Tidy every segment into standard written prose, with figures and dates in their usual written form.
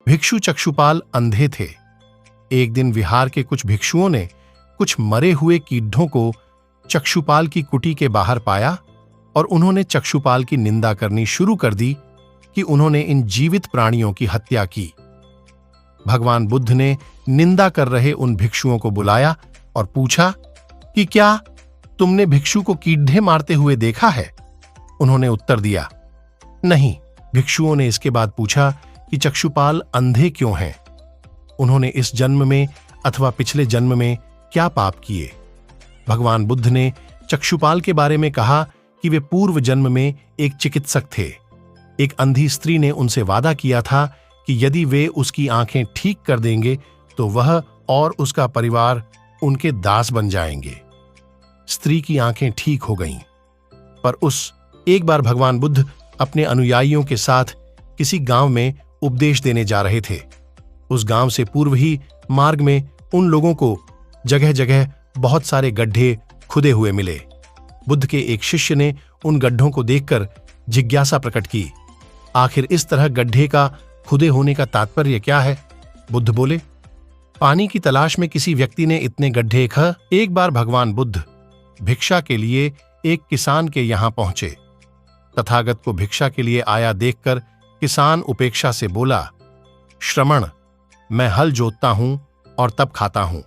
भिक्षु चक्षुपाल अंधे थे। एक दिन विहार के कुछ भिक्षुओं ने कुछ मरे हुए कीड़ों को चक्षुपाल की कुटी के बाहर पाया और उन्होंने चक्षुपाल की निंदा करनी शुरू कर दी कि उन्होंने इन जीवित प्राणियों की हत्या की। भगवान बुद्ध ने निंदा कर रहे उन भिक्षुओं को बुलाया और पूछा कि क्या तुमने भिक्षु को कीड़े मारते हुए देखा है? उन्होंने उत्तर दिया, नहीं। भिक्षुओं ने इसके बाद पूछा कि चक्षुपाल अंधे क्यों हैं? उन्होंने इस जन्म में अथवा पिछले जन्म में क्या पाप किए? भगवान बुद्ध ने चक्षुपाल के बारे में कहा कि वे पूर्व जन्म में एक चिकित्सक थे। एक अंधी स्त्री ने उनसे वादा किया था कि यदि वे उसकी आंखें ठीक कर देंगे तो वह और उसका परिवार उनके दास बन जाएंगे। स्त्री की आंखें ठीक हो गईं, पर उस एक बार भगवान बुद्ध अपने अनुयायियों के साथ किसी गांव में उपदेश देने जा रहे थे। उस गांव से पूर्व ही मार्ग में उन लोगों को जगह जगह बहुत सारे गड्ढे खुदे हुए मिले। बुद्ध के एक शिष्य ने उन गड्ढों को देखकर जिज्ञासा प्रकट की, आखिर इस तरह गड्ढे का खुदे होने का तात्पर्य क्या है? बुद्ध बोले, पानी की तलाश में किसी व्यक्ति ने इतने गड्ढे एक बार भगवान बुद्ध भिक्षा के लिए एक किसान के यहां पहुंचे। तथागत को भिक्षा के लिए आया देखकर किसान उपेक्षा से बोला, श्रमण, मैं हल जोतता हूं और तब खाता हूं।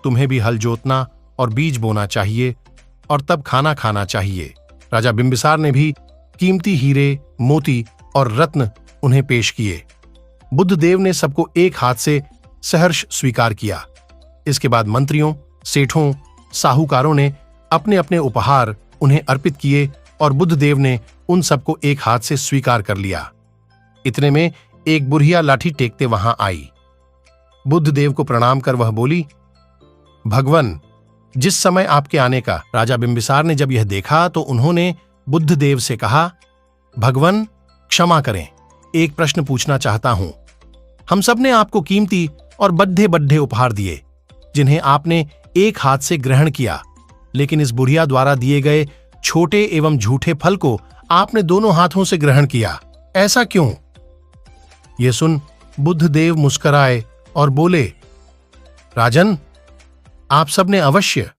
तुम्हें भी हल जोतना और बीज बोना चाहिए और तब खाना खाना चाहिए। राजा बिंबिसार ने भी कीमती हीरे, मोती और रत्न उन्हें पेश किए। बुद्ध देव ने सबको एक हाथ से सहर्ष स्वीकार किया। इसके बाद मंत्रियों, सेठों, साहूकारों ने अपने अपने उपहार उन्हें अर्पित किए और बुद्ध देव ने उन सबको एक हाथ से स्वीकार कर लिया। इतने में एक बुढ़िया लाठी टेकते वहां आई। बुद्ध देव को प्रणाम कर वह बोली, भगवन, जिस समय आपके आने का। राजा बिंबिसार ने जब यह देखा तो उन्होंने बुद्ध देव से कहा, भगवन, क्षमा करें, एक प्रश्न पूछना चाहता हूं। हम सब ने आपको कीमती और बड्ढे बड्ढे उपहार दिए जिन्हें आपने एक हाथ से ग्रहण किया, लेकिन इस बुढ़िया द्वारा दिए गए छोटे एवं झूठे फल को आपने दोनों हाथों से ग्रहण किया, ऐसा क्यों? यह सुन बुद्ध देव मुस्कुराए और बोले, राजन, आप सब ने अवश्य